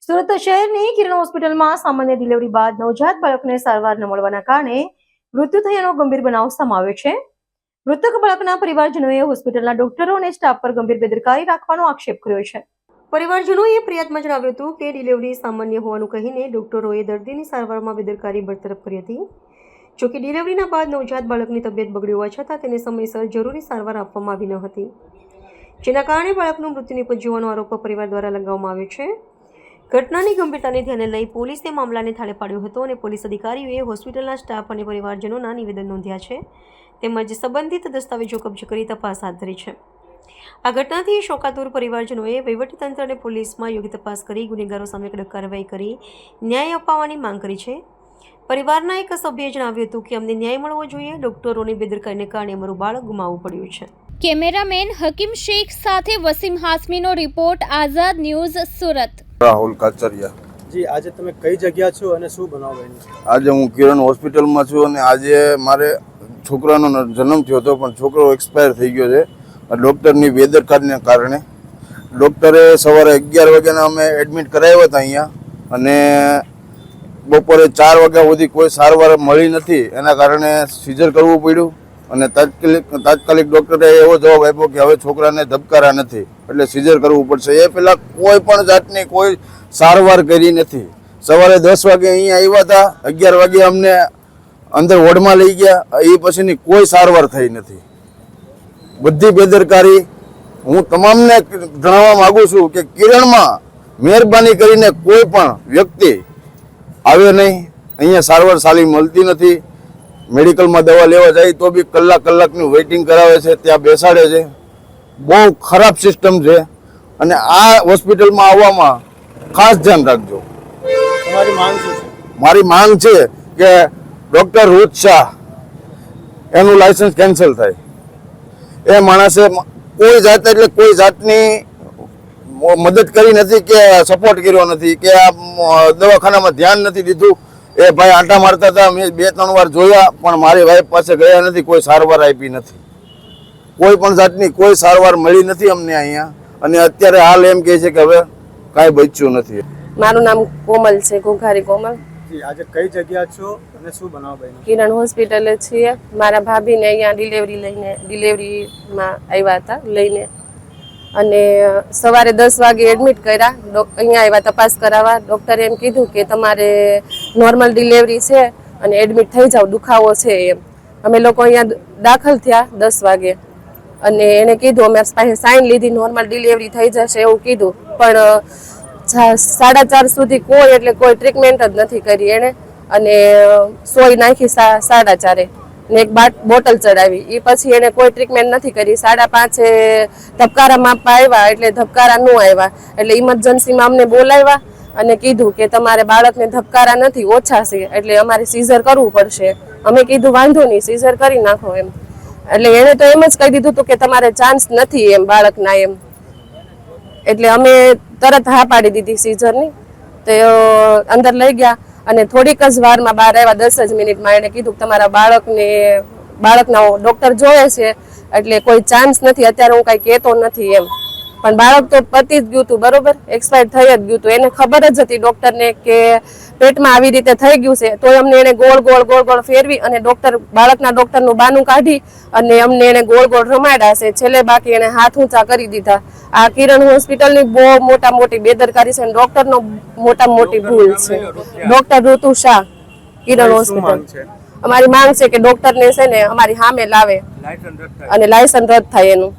સુરત શહેરની કિરણ હોસ્પિટલમાં સામાન્ય ડિલિવરી બાદ નવજાત બાળકને સારવાર ન મળવાના કારણે મૃત્યુ થયાનો ગંભીર બનાવ સામે આવ્યો છે। મૃતક બાળકના પરિવારજનોએ હોસ્પિટલના ડોક્ટરો અને સ્ટાફ પર ગંભીર બેદરકારી રાખવાનો આક્ષેપ કર્યો છે। પરિવારજનોએ ફરિયાદમાં જણાવ્યું હતું કે ડિલિવરી સામાન્ય હોવાનું કહીને ડોક્ટરોએ દર્દીની સારવારમાં બેદરકારી બરતરફ કરી હતી। જોકે ડિલિવરીના બાદ નવજાત બાળકની તબિયત બગડી હોવા છતાં તેને સમયસર જરૂરી સારવાર આપવામાં આવી ન હતી, જેના કારણે બાળકનું મૃત્યુ નીપજ્યું હોવાનો આરોપ પરિવાર દ્વારા લગાવવામાં આવ્યો છે। ઘટનાની ગંભીરતાને ધ્યાને લઈ પોલીસે મામલાને થાળે પાડ્યો હતો અને પોલીસ અધિકારીઓએ હોસ્પિટલના સ્ટાફ અને પરિવારજનોના નિવેદન નોંધ્યા છે, તેમજ સંબંધિત દસ્તાવેજો કબજે કરી તપાસ હાથ ધરી છે। આ ઘટનાથી શોકાતુર પરિવારજનોએ વહીવટીતંત્ર અને પોલીસમાં યોગ્ય તપાસ કરી ગુનેગારો સામે કડક કાર્યવાહી કરી ન્યાય અપાવવાની માંગ કરી છે। પરિવારના એક સભ્યએ જણાવ્યું હતું કે અમને ન્યાય મળવો જોઈએ, ડોક્ટરોની બેદરકારીને કારણે અમારું બાળક ગુમાવવું પડ્યું છે। કેમેરામેન હકીમ શેખ સાથે વસીમ હાસમીનો રિપોર્ટ, આઝાદ ન્યૂઝ, સુરત। રાહુલ કાચરિયા જી, આજે તમે કઈ જગ્યા છો અને શું બનાવ બન્યો? આજે હું કિરણ હોસ્પિટલમાં છું અને આજે મારે છોકરાનો જન્મ થયો હતો, પણ છોકરો એક્સપાયર થઈ ગયો છે ડૉક્ટરની બેદરકારીને કારણે। ડૉક્ટરે સવારે 11 વાગ્યાના અમે એડમિટ કરાવ્યા હતા અહીંયા, અને બપોરે 4 વાગ્યા સુધી કોઈ સારવાર મળી નથી, એના કારણે સિઝર કરવું પડ્યું। અને તાત્કાલિક ડૉક્ટરે એવો જવાબ આપ્યો કે હવે છોકરાને ધબકારા નથી, એટલે સિઝર કરવું પડશે। એ પહેલાં કોઈ પણ જાતની કોઈ સારવાર કરી નથી। સવારે 10 વાગે અહીંયા આવ્યા હતા, 11 વાગે અમને અંદર વોર્ડમાં લઈ ગયા, એ પછીની કોઈ સારવાર થઈ નથી। બધી બેદરકારી હું તમામને જણાવવા માગું છું કે કિરણમાં મહેરબાની કરીને કોઈ પણ વ્યક્તિ આવે નહીં, અહીંયા સારવાર સારી મળતી નથી। મેડિકલમાં દવા લેવા જાય તો બી કલાકની વેઇટિંગ કરાવે છે, ત્યાં બેસાડે છે। બહુ ખરાબ સિસ્ટમ છે, અને આ હોસ્પિટલમાં આવવામાં ખાસ ધ્યાન રાખજો। તમારી માંગ શું છે? મારી માંગ છે કે ડૉક્ટર રૂચ શાહ એનું લાયસન્સ કેન્સલ થાય। એ માણસે કોઈ જાત એટલે કોઈ જાતની મદદ કરી નથી કે સપોર્ટ કર્યો નથી કે આ દવાખાનામાં ધ્યાન નથી દીધું। એ ભાઈ આંટા મારતા હતા, મેં 2-3 વાર જોયા, પણ મારી વાઈફ પાસે ગયા નથી, કોઈ સારવાર આપી નથી, કોઈ પણ જાતની કોઈ સારવાર મળી નથી અમને અહીંયા। અને અત્યારે હાલ એમ કહે છે કે હવે કાંઈ બચ્યું નથી। મારું નામ કોમલ છે, ઘોઘારી કોમલ। જી, આજે કઈ જગ્યા છો અને શું બનાવ બન્યો? કિરણ હોસ્પિટલે છીએ। મારા ભાભીને અહીંયા ડિલિવરીમાં આવ્યા હતા લઈને, અને સવારે 10 વાગે એડમિટ કર્યા। અહીંયા આવ્યા તપાસ કરાવવા। ડૉક્ટરે એમ કીધું કે તમારે નોર્મલ ડિલિવરી છે અને એડમિટ થઈ જાઓ, દુખાવો છે એમ। અમે લોકો અહીંયા દાખલ થયા 10 વાગે, અને એણે કીધું અમે પાસે સાઇન લીધી, નોર્મલ ડિલિવરી થઈ જશે એવું કીધું, પણ 4:30 સુધી કોઈ ટ્રીટમેન્ટ જ નથી કરી એણે, અને સોય નાખી 4:30 ને એક બોટલ ચડાવી। એ પછી એને કોઈ ટ્રીટમેન્ટ નથી કરી। 5:30 ધબકારા માપવા આવ્યા, એટલે ધબકારા ન આવ્યા, એટલે ઇમરજન્સીમાં અમને બોલાવ્યા અને કીધું કે તમારે બાળકને ધબકારા નથી, ઓછા છે, એટલે અમારે સિઝર કરવું પડશે। અમે કીધું વાંધો નહીં, સિઝર કરી નાખો એમ। એટલે એણે તો એમ જ કહી દીધું હતું કે તમારે ચાન્સ નથી એમ બાળકના એમ, એટલે અમે તરત હા પાડી દીધી સિઝરની। તો અંદર લઈ ગયા, અને થોડીક જ વારમાં બહાર આવ્યા, 10 જ મિનિટમાં એણે કીધું કે તમારા બાળકના ડૉક્ટર જોવે છે, એટલે કોઈ ચાન્સ નથી, અત્યારે હું કાંઈ કહેતો નથી એમ। પણ બાળક તો પતી જ ગયું હતું, બરોબર, એક્સપાયર થઈ જ ગયું હતું। એને ખબર જ હતી ડૉક્ટરને કે પેટમાં આવી રીતે થઈ ગયું છે, તો અમને એને ગોળ ફેરવી અને બાળકના ડૉક્ટરનું બાનું કાઢી અને અમને એને ગોળ રમાડ્યા છે। છેલ્લે બાકી એને હાથ ઊંચા કરી દીધા। આ કિરણ હોસ્પિટલની બહુ મોટી બેદરકારી છે, અને ડૉક્ટરનો મોટી ભૂલ છે। ડૉક્ટર ઋતુ શાહ, કિરણ હોસ્પિટલ। અમારી માંગ છે કે ડૉક્ટરને છે ને અમારી સામે લાવે અને લાયસન્સ રદ થાય એનું।